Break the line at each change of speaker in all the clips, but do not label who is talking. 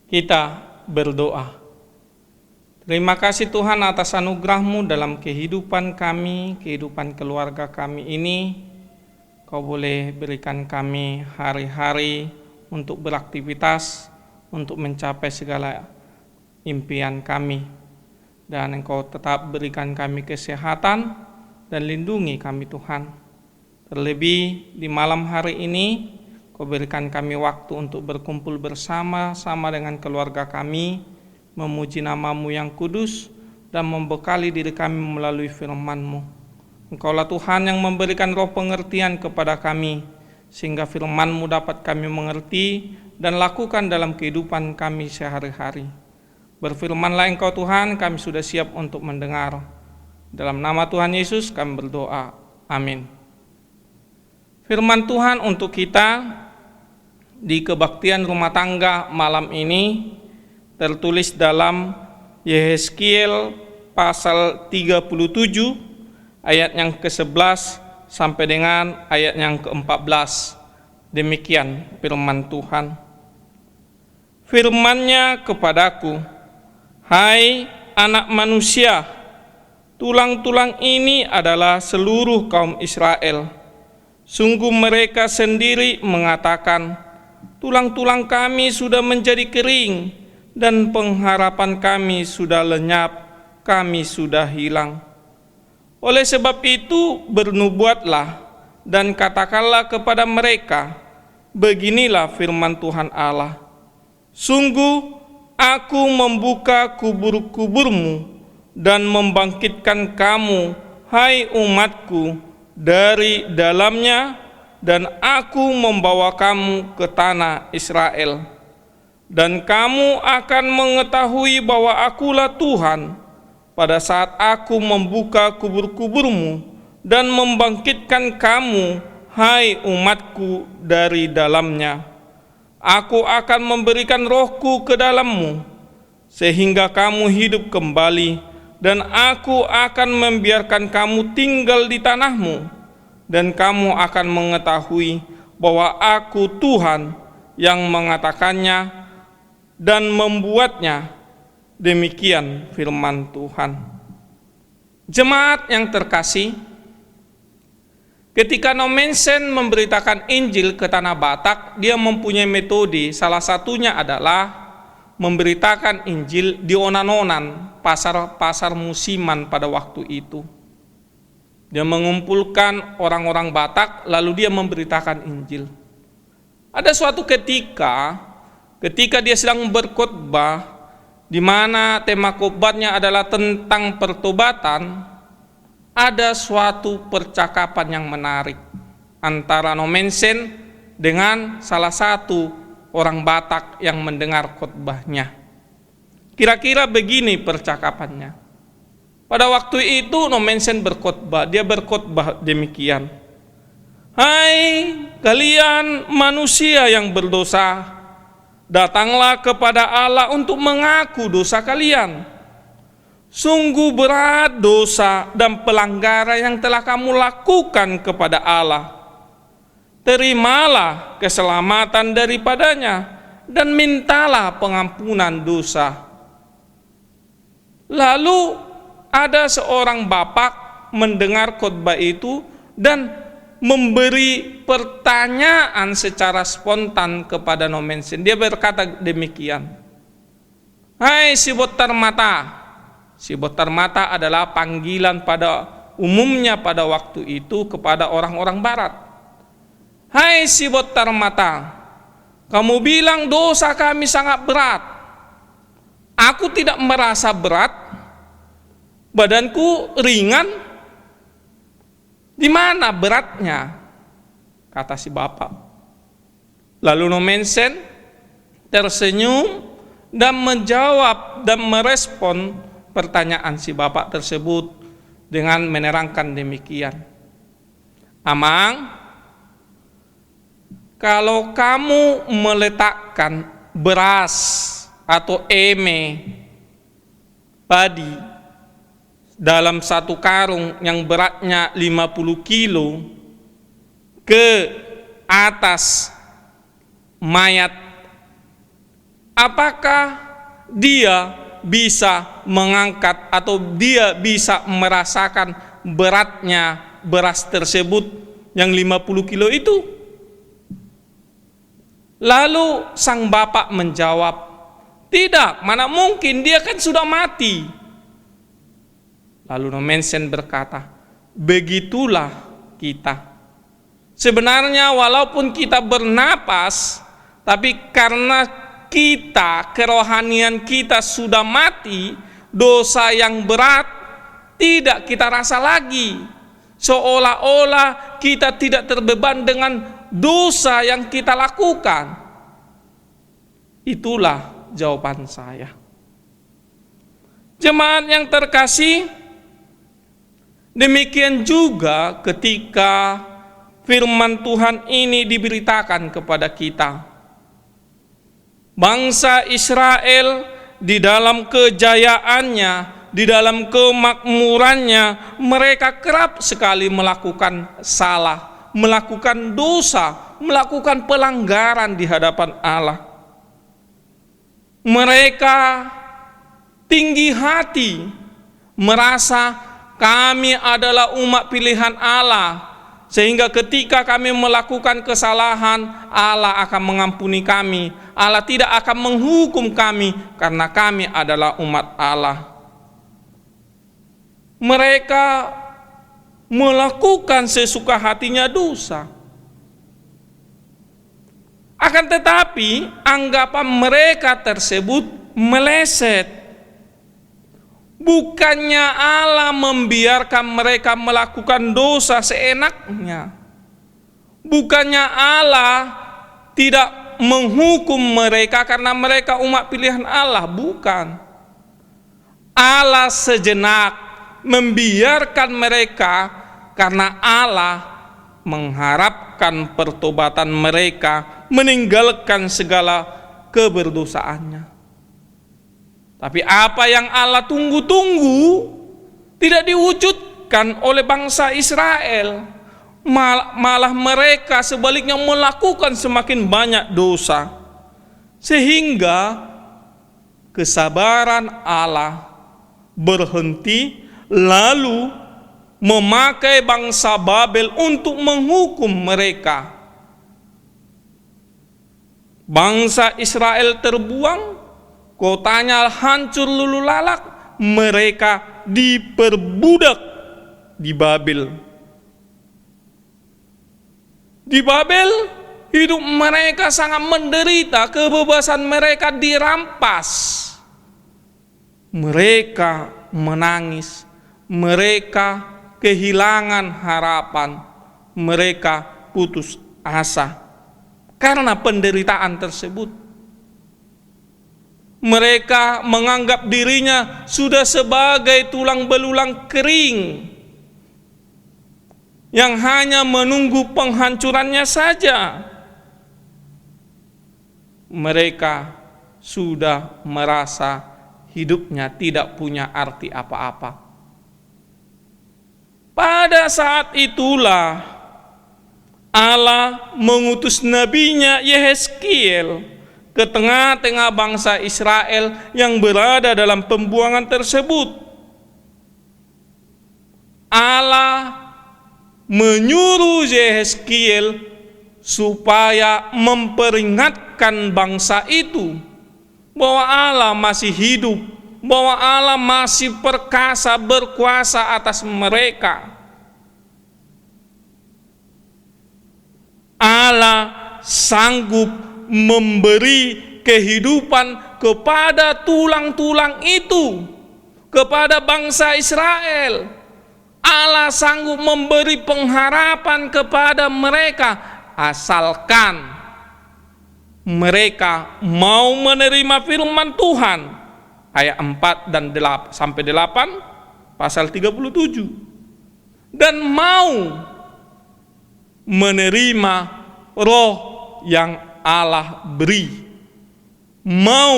Kita berdoa. Terima kasih Tuhan atas anugerah-Mu dalam kehidupan kami, kehidupan keluarga kami ini. Kau boleh berikan kami hari-hari untuk beraktivitas, untuk mencapai segala impian kami. Dan Engkau tetap berikan kami kesehatan dan lindungi kami Tuhan. Terlebih di malam hari ini, Kau berikan kami waktu untuk berkumpul bersama-sama dengan keluarga kami, memuji nama-Mu yang kudus, dan membekali diri kami melalui firman-Mu. Engkaulah Tuhan yang memberikan roh pengertian kepada kami, sehingga firman-Mu dapat kami mengerti dan lakukan dalam kehidupan kami sehari-hari. Berfirmanlah Engkau Tuhan, kami sudah siap untuk mendengar. Dalam nama Tuhan Yesus kami berdoa. Amin. Firman Tuhan untuk kita di kebaktian rumah tangga malam ini tertulis dalam Yehezkiel pasal 37 ayat yang ke-11 sampai dengan ayat yang ke-14. Demikian firman Tuhan. Firman-Nya kepadaku, hai anak manusia, tulang-tulang ini adalah seluruh kaum Israel. Sungguh mereka sendiri mengatakan, tulang-tulang kami sudah menjadi kering, dan pengharapan kami sudah lenyap, kami sudah hilang. Oleh sebab itu bernubuatlah dan katakanlah kepada mereka, beginilah firman Tuhan Allah. Sungguh aku membuka kubur-kuburmu dan membangkitkan kamu, hai umatku, dari dalamnya, dan aku membawa kamu ke tanah Israel. Dan kamu akan mengetahui bahwa akulah Tuhan pada saat aku membuka kubur-kuburmu dan membangkitkan kamu, hai umatku, dari dalamnya. Aku akan memberikan rohku ke dalammu, sehingga kamu hidup kembali, dan aku akan membiarkan kamu tinggal di tanahmu, dan kamu akan mengetahui bahwa aku Tuhan yang mengatakannya dan membuatnya. Demikian firman Tuhan. Jemaat yang terkasih, ketika Nommensen memberitakan Injil ke Tanah Batak, dia mempunyai metode. Salah satunya adalah memberitakan Injil di onan-onan, pasar-pasar musiman pada waktu itu. Dia mengumpulkan orang-orang Batak, lalu dia memberitakan Injil. Ada suatu ketika dia sedang berkhotbah, di mana tema khotbahnya adalah tentang pertobatan, ada suatu percakapan yang menarik antara Nommensen dengan salah satu orang Batak yang mendengar khotbahnya. Kira-kira begini percakapannya. Pada waktu itu Nommensen berkhotbah, dia berkhotbah demikian. Hai kalian manusia yang berdosa, datanglah kepada Allah untuk mengaku dosa kalian. Sungguh berat dosa dan pelanggaran yang telah kamu lakukan kepada Allah. Terimalah keselamatan daripadanya dan mintalah pengampunan dosa. Lalu ada seorang bapak mendengar khotbah itu dan memberi pertanyaan secara spontan kepada Nommensen. Dia berkata demikian, hai si botar mata. Si botar mata adalah panggilan pada umumnya pada waktu itu kepada orang-orang barat. Hai si botar mata, kamu bilang dosa kami sangat berat. Aku tidak merasa berat, badanku ringan. Di mana beratnya? Kata si bapak. Lalu Nommensen tersenyum dan menjawab dan merespon pertanyaan si bapak tersebut dengan menerangkan demikian. Amang, kalau kamu meletakkan beras atau padi dalam satu karung yang beratnya 50 kilo ke atas mayat apakah dia bisa mengangkat atau dia bisa merasakan beratnya beras tersebut yang 50 kilo itu? Lalu sang bapak menjawab, tidak, mana mungkin, dia kan sudah mati. Lalu Nommensen berkata, begitulah kita. Sebenarnya walaupun kita bernapas, tapi karena kita, kerohanian kita sudah mati, dosa yang berat tidak kita rasa lagi. Seolah-olah kita tidak terbeban dengan dosa yang kita lakukan. Itulah jawaban saya. Jemaat yang terkasih, demikian juga ketika firman Tuhan ini diberitakan kepada kita. Bangsa Israel di dalam kejayaannya, di dalam kemakmurannya, mereka kerap sekali melakukan salah, melakukan dosa, melakukan pelanggaran di hadapan Allah. Mereka tinggi hati, merasa kami adalah umat pilihan Allah, sehingga ketika kami melakukan kesalahan, Allah akan mengampuni kami. Allah tidak akan menghukum kami karena kami adalah umat Allah. Mereka melakukan sesuka hatinya dosa. Akan tetapi, anggapan mereka tersebut meleset. Bukannya Allah membiarkan mereka melakukan dosa seenaknya. Bukannya Allah tidak menghukum mereka karena mereka umat pilihan Allah. Bukan. Allah sejenak membiarkan mereka karena Allah mengharapkan pertobatan mereka, meninggalkan segala keberdosaannya. Tapi apa yang Allah tunggu-tunggu tidak diwujudkan oleh bangsa Israel. Malah mereka sebaliknya melakukan semakin banyak dosa. Sehingga kesabaran Allah berhenti, lalu memakai bangsa Babel untuk menghukum mereka. Bangsa Israel terbuang, kotanya hancur lulu lalak, mereka diperbudak di Babel. Di Babel, hidup mereka sangat menderita, kebebasan mereka dirampas. Mereka menangis, mereka kehilangan harapan, mereka putus asa karena penderitaan tersebut. Mereka menganggap dirinya sudah sebagai tulang belulang kering yang hanya menunggu penghancurannya saja. Mereka sudah merasa hidupnya tidak punya arti apa-apa. Pada saat itulah Allah mengutus nabinya Yehezkiel ke tengah-tengah bangsa Israel yang berada dalam pembuangan tersebut. Allah menyuruh Yehezkiel supaya memperingatkan bangsa itu bahwa Allah masih hidup, bahwa Allah masih perkasa, berkuasa atas mereka. Allah sanggup memberi kehidupan kepada tulang-tulang itu, kepada bangsa Israel. Allah sanggup memberi pengharapan kepada mereka, asalkan mereka mau menerima firman Tuhan. Ayat 4 dan 8 sampai 8 pasal 37. Dan mau menerima roh yang Allah beri, mau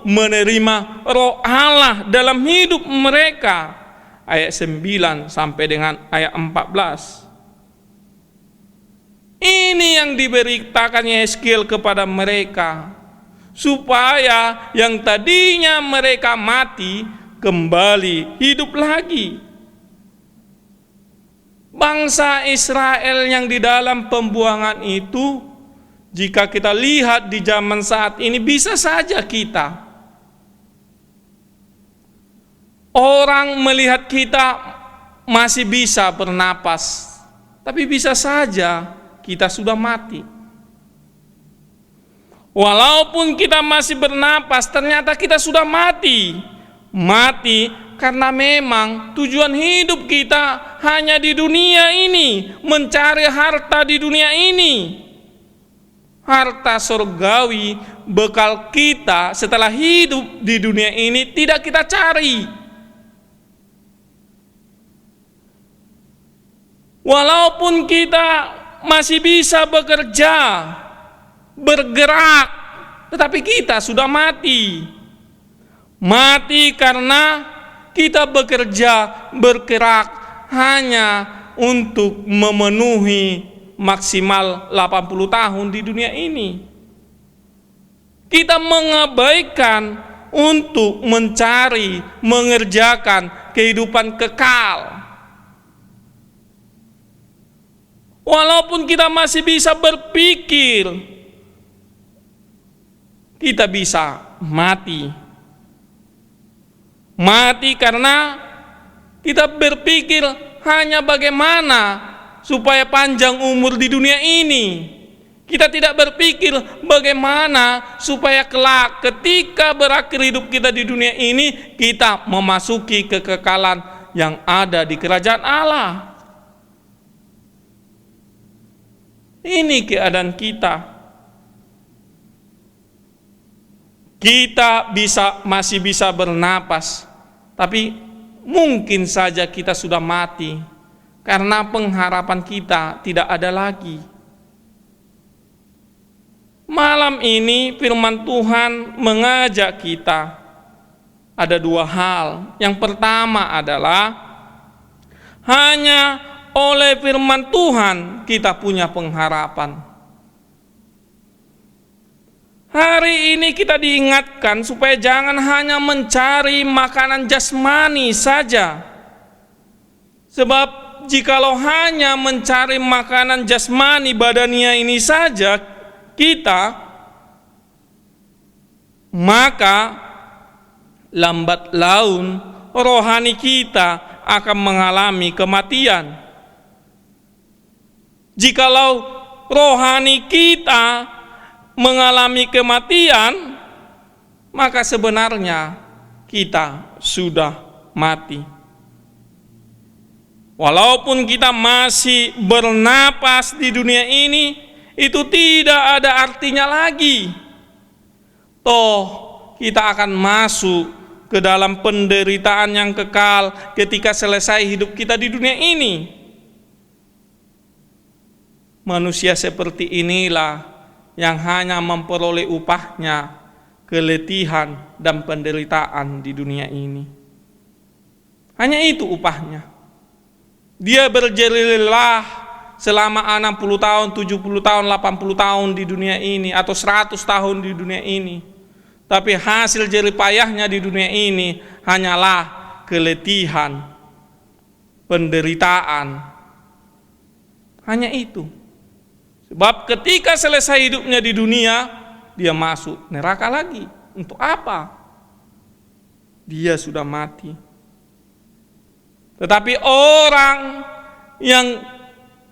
menerima roh Allah dalam hidup mereka. Ayat 9 sampai dengan ayat 14. Ini yang diberitakan Yehezkiel kepada mereka, supaya yang tadinya mereka mati kembali hidup lagi. Bangsa Israel yang di dalam pembuangan itu, jika kita lihat di zaman saat ini, bisa saja orang melihat kita masih bisa bernapas, tapi bisa saja kita sudah mati. Walaupun kita masih bernapas, ternyata kita sudah mati. Mati karena memang tujuan hidup kita hanya di dunia ini, mencari harta di dunia ini. Harta surgawi, bekal kita setelah hidup di dunia ini tidak kita cari. Walaupun kita masih bisa bekerja, bergerak, tetapi kita sudah mati. Mati karena kita bekerja, bergerak hanya untuk memenuhi maksimal 80 tahun di dunia ini. Kita mengabaikan untuk mencari, mengerjakan kehidupan kekal. Walaupun kita masih bisa berpikir, kita bisa mati. Mati karena kita berpikir hanya bagaimana supaya panjang umur di dunia ini. Kita tidak berpikir bagaimana supaya kelak ketika berakhir hidup kita di dunia ini, kita memasuki kekekalan yang ada di kerajaan Allah. Ini keadaan kita. Kita masih bisa bernapas, tapi mungkin saja kita sudah mati karena pengharapan kita tidak ada lagi. Malam ini firman Tuhan mengajak kita ada dua hal. Yang pertama adalah hanya oleh firman Tuhan kita punya pengharapan. Hari ini kita diingatkan supaya jangan hanya mencari makanan jasmani saja. Sebab jikalau hanya mencari makanan jasmani badania ini saja maka lambat laun rohani kita akan mengalami kematian. Jikalau rohani kita mengalami kematian, maka sebenarnya kita sudah mati. Walaupun kita masih bernapas di dunia ini, itu tidak ada artinya lagi. Toh kita akan masuk ke dalam penderitaan yang kekal ketika selesai hidup kita di dunia ini. Manusia seperti inilah yang hanya memperoleh upahnya keletihan dan penderitaan di dunia ini. Hanya itu upahnya. Dia berjerih lelah selama 60 tahun, 70 tahun, 80 tahun di dunia ini, atau 100 tahun di dunia ini. Tapi hasil jerih payahnya di dunia ini hanyalah keletihan, penderitaan. Hanya itu. Sebab ketika selesai hidupnya di dunia, dia masuk neraka lagi. Untuk apa? Dia sudah mati. Tetapi orang yang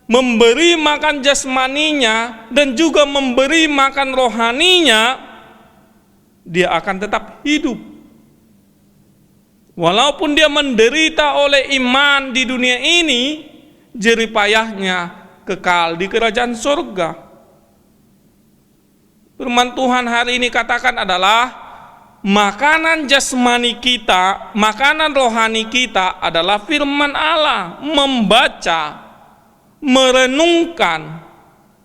memberi makan jasmaninya dan juga memberi makan rohaninya, dia akan tetap hidup. Walaupun dia menderita oleh iman di dunia ini, jerih payahnya kekal di kerajaan surga. Firman Tuhan hari ini katakan adalah makanan jasmani kita, makanan rohani kita adalah firman Allah, membaca, merenungkan,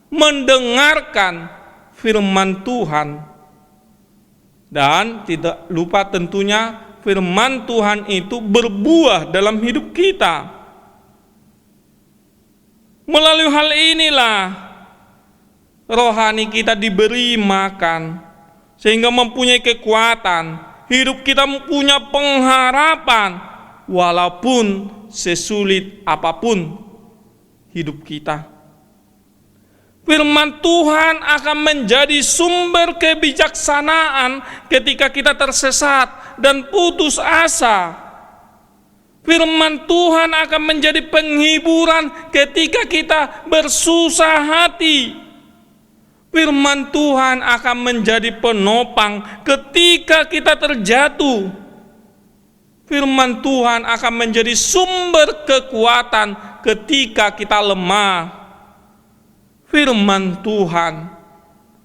mendengarkan firman Tuhan. Dan tidak lupa tentunya firman Tuhan itu berbuah dalam hidup kita. Melalui hal inilah rohani kita diberi makan sehingga mempunyai kekuatan. Hidup kita punya pengharapan walaupun sesulit apapun hidup kita. Firman Tuhan akan menjadi sumber kebijaksanaan ketika kita tersesat dan putus asa. Firman Tuhan akan menjadi penghiburan ketika kita bersusah hati. Firman Tuhan akan menjadi penopang ketika kita terjatuh. Firman Tuhan akan menjadi sumber kekuatan ketika kita lemah. Firman Tuhan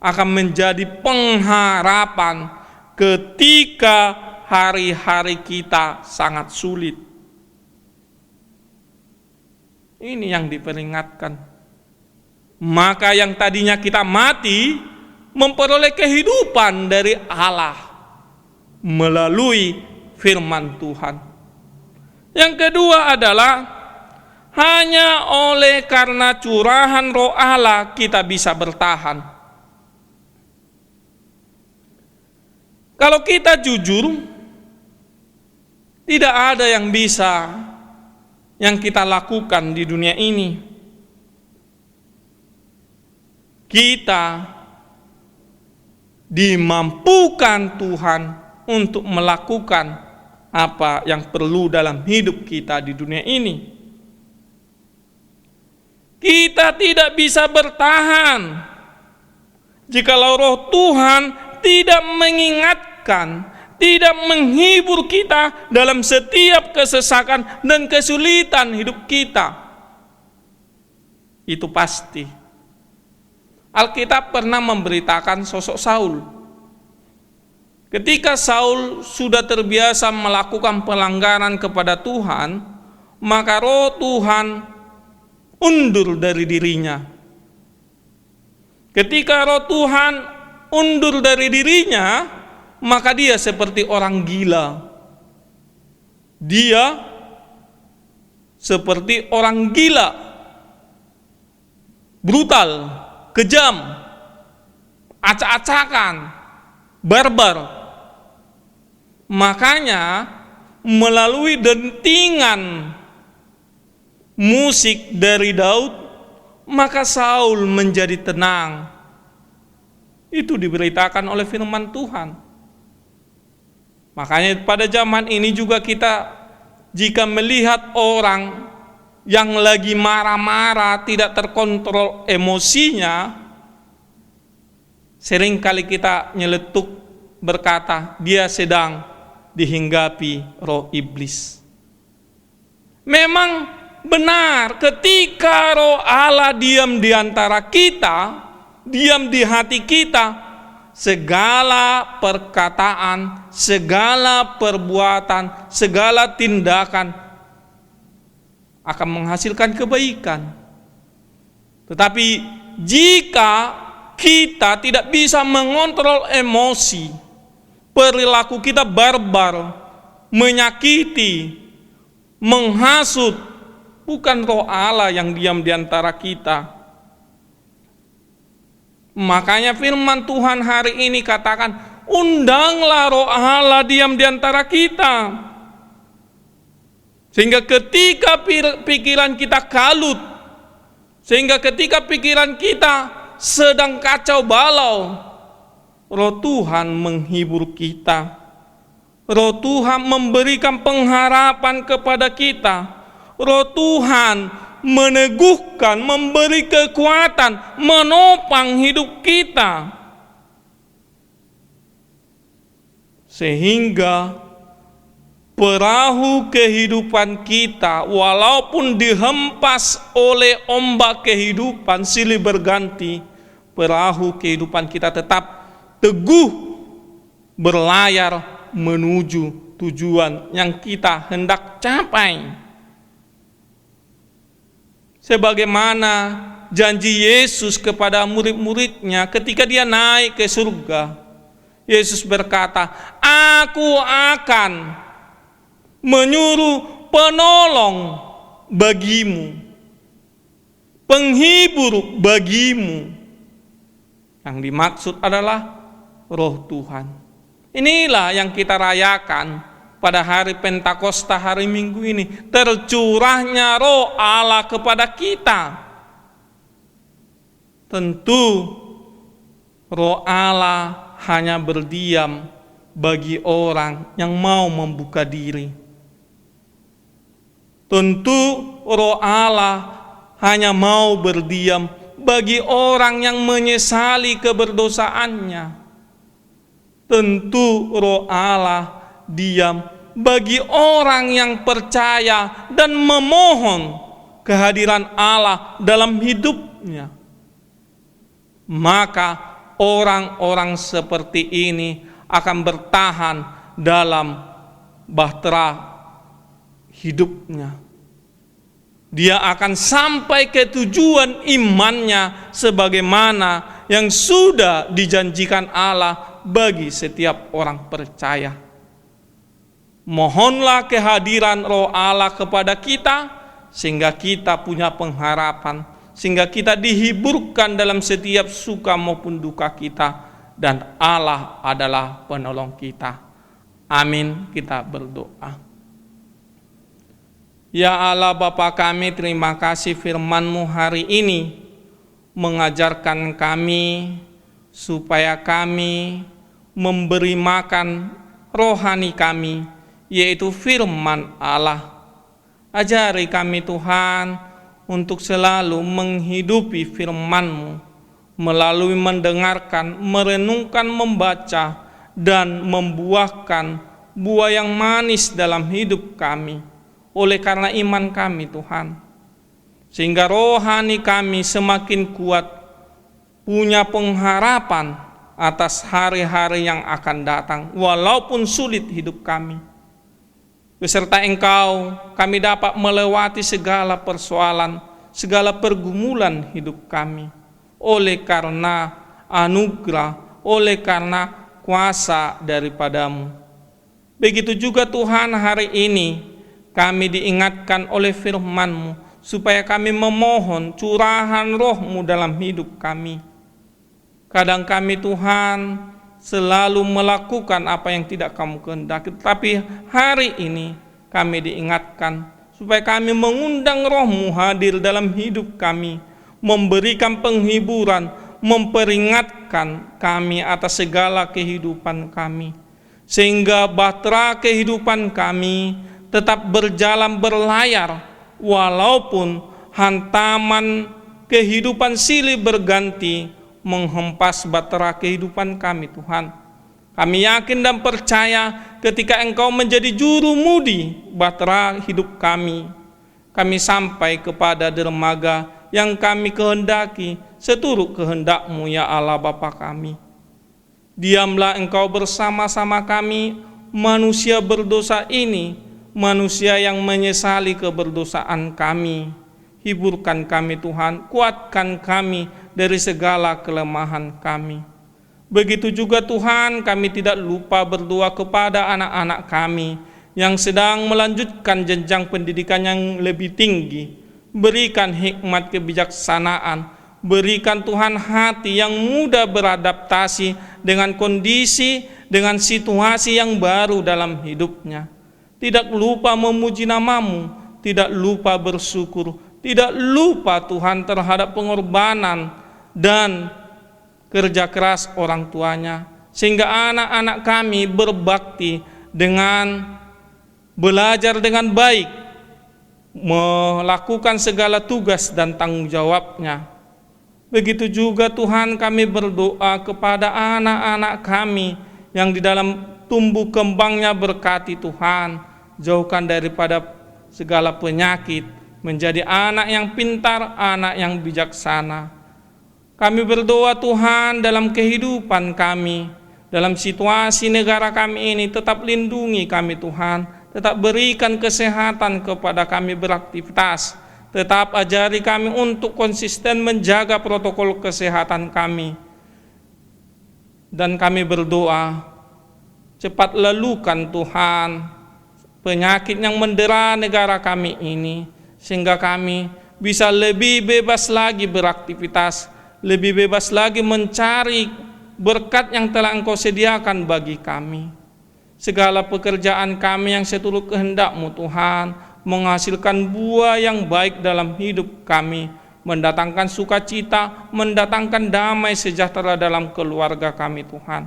akan menjadi pengharapan ketika hari-hari kita sangat sulit. Ini yang diperingatkan. Maka yang tadinya kita mati memperoleh kehidupan dari Allah melalui firman Tuhan. Yang kedua adalah hanya oleh karena curahan Roh Allah kita bisa bertahan. Kalau kita jujur, tidak ada yang bisa yang kita lakukan di dunia ini. Kita dimampukan Tuhan untuk melakukan apa yang perlu dalam hidup kita di dunia ini. Kita tidak bisa bertahan jikalau Roh Tuhan tidak mengingatkan, tidak menghibur kita dalam setiap kesesakan dan kesulitan hidup kita. Itu pasti. Alkitab pernah memberitakan sosok Saul. Ketika Saul sudah terbiasa melakukan pelanggaran kepada Tuhan, maka Roh Tuhan undur dari dirinya. Ketika Roh Tuhan undur dari dirinya, maka dia seperti orang gila. Dia seperti orang gila, brutal, kejam, acak-acakan, barbar. Makanya melalui dentingan musik dari Daud, maka Saul menjadi tenang. Itu diberitakan oleh firman Tuhan. Makanya pada zaman ini juga kita jika melihat orang yang lagi marah-marah, tidak terkontrol emosinya, seringkali kita nyeletuk berkata, dia sedang dihinggapi roh iblis. Memang benar, ketika Roh Allah diam di antara kita, diam di hati kita, segala perkataan, segala perbuatan, segala tindakan akan menghasilkan kebaikan. Tetapi jika kita tidak bisa mengontrol emosi, perilaku kita barbar, menyakiti, menghasut, bukan Roh Allah yang diam di antara kita. Makanya firman Tuhan hari ini katakan, undanglah Roh Allah diam di antara kita. Sehingga ketika pikiran kita kalut, sehingga ketika pikiran kita sedang kacau balau, Roh Tuhan menghibur kita. Roh Tuhan memberikan pengharapan kepada kita. Roh Tuhan meneguhkan, memberi kekuatan, menopang hidup kita. Sehingga perahu kehidupan kita walaupun dihempas oleh ombak kehidupan silih berganti, perahu kehidupan kita tetap teguh berlayar menuju tujuan yang kita hendak capai. Sebagaimana janji Yesus kepada murid-muridnya ketika dia naik ke surga. Yesus berkata, aku akan menyuruh penolong bagimu, penghibur bagimu. Yang dimaksud adalah Roh Tuhan. Inilah yang kita rayakan pada hari Pentakosta hari Minggu ini. Tercurahnya Roh Allah kepada kita. Tentu Roh Allah hanya berdiam bagi orang yang mau membuka diri. Tentu Roh Allah hanya mau berdiam bagi orang yang menyesali keberdosaannya. Tentu Roh Allah diam bagi orang yang percaya dan memohon kehadiran Allah dalam hidupnya. Maka orang-orang seperti ini akan bertahan dalam bahtera hidupnya. Dia akan sampai ke tujuan imannya sebagaimana yang sudah dijanjikan Allah bagi setiap orang percaya. Mohonlah kehadiran Roh Allah kepada kita sehingga kita punya pengharapan, sehingga kita dihiburkan dalam setiap suka maupun duka kita, dan Allah adalah penolong kita. Amin. Kita berdoa. Ya Allah Bapa kami, terima kasih firman-Mu hari ini mengajarkan kami supaya kami memberi makan rohani kami, yaitu firman Allah. Ajari kami Tuhan untuk selalu menghidupi firman-Mu melalui mendengarkan, merenungkan, membaca, dan membuahkan buah yang manis dalam hidup kami oleh karena iman kami Tuhan. Sehingga rohani kami semakin kuat, punya pengharapan atas hari-hari yang akan datang walaupun sulit hidup kami. Beserta Engkau kami dapat melewati segala persoalan, segala pergumulan hidup kami oleh karena anugerah, oleh karena kuasa daripada-Mu. Begitu juga Tuhan, hari ini kami diingatkan oleh firman-Mu supaya kami memohon curahan Roh-Mu dalam hidup kami. Kadang kami Tuhan selalu melakukan apa yang tidak Kamu kehendaki, tetapi hari ini kami diingatkan supaya kami mengundang Roh-Mu hadir dalam hidup kami, memberikan penghiburan, memperingatkan kami atas segala kehidupan kami, sehingga bahtera kehidupan kami tetap berjalan berlayar walaupun hantaman kehidupan silih berganti menghempas bahtera kehidupan kami Tuhan. Kami yakin dan percaya ketika Engkau menjadi jurumudi bahtera hidup kami, kami sampai kepada dermaga yang kami kehendaki seturut kehendak-Mu ya Allah Bapa kami. Diamlah Engkau bersama-sama kami manusia berdosa ini, manusia yang menyesali keberdosaan kami. Hiburkan kami Tuhan, kuatkan kami dari segala kelemahan kami. Begitu juga Tuhan, kami tidak lupa berdoa kepada anak-anak kami yang sedang melanjutkan jenjang pendidikan yang lebih tinggi. Berikan hikmat kebijaksanaan, berikan Tuhan hati yang mudah beradaptasi dengan kondisi, dengan situasi yang baru dalam hidupnya. Tidak lupa memuji nama-Mu, tidak lupa bersyukur, tidak lupa Tuhan terhadap pengorbanan dan kerja keras orang tuanya, sehingga anak-anak kami berbakti dengan belajar dengan baik, melakukan segala tugas dan tanggung jawabnya. Begitu juga Tuhan, kami berdoa kepada anak-anak kami yang di dalam tumbuh kembangnya, berkati Tuhan, jauhkan daripada segala penyakit, menjadi anak yang pintar, anak yang bijaksana. Kami berdoa Tuhan, dalam kehidupan kami, dalam situasi negara kami ini, tetap lindungi kami Tuhan, tetap berikan kesehatan kepada kami beraktivitas, tetap ajari kami untuk konsisten menjaga protokol kesehatan kami. Dan kami berdoa, cepat lelukan Tuhan penyakit yang mendera negara kami ini, sehingga kami bisa lebih bebas lagi beraktivitas, lebih bebas lagi mencari berkat yang telah Engkau sediakan bagi kami. Segala pekerjaan kami yang seturut kehendak-Mu Tuhan, menghasilkan buah yang baik dalam hidup kami, mendatangkan sukacita, mendatangkan damai sejahtera dalam keluarga kami Tuhan.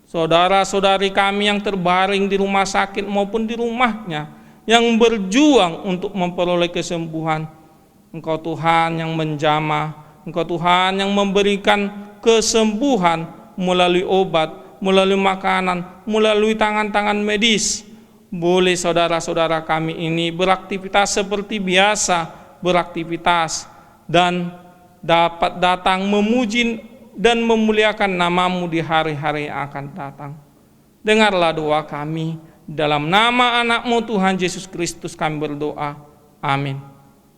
Saudara-saudari kami yang terbaring di rumah sakit maupun di rumahnya, yang berjuang untuk memperoleh kesembuhan, Engkau Tuhan yang menjamah, Engkau Tuhan yang memberikan kesembuhan melalui obat, melalui makanan, melalui tangan-tangan medis. Boleh saudara-saudara kami ini beraktivitas seperti biasa beraktivitas dan dapat datang memuji dan memuliakan nama-Mu di hari-hari yang akan datang. Dengarlah doa kami, dalam nama anak-Mu Tuhan Yesus Kristus kami berdoa. Amin.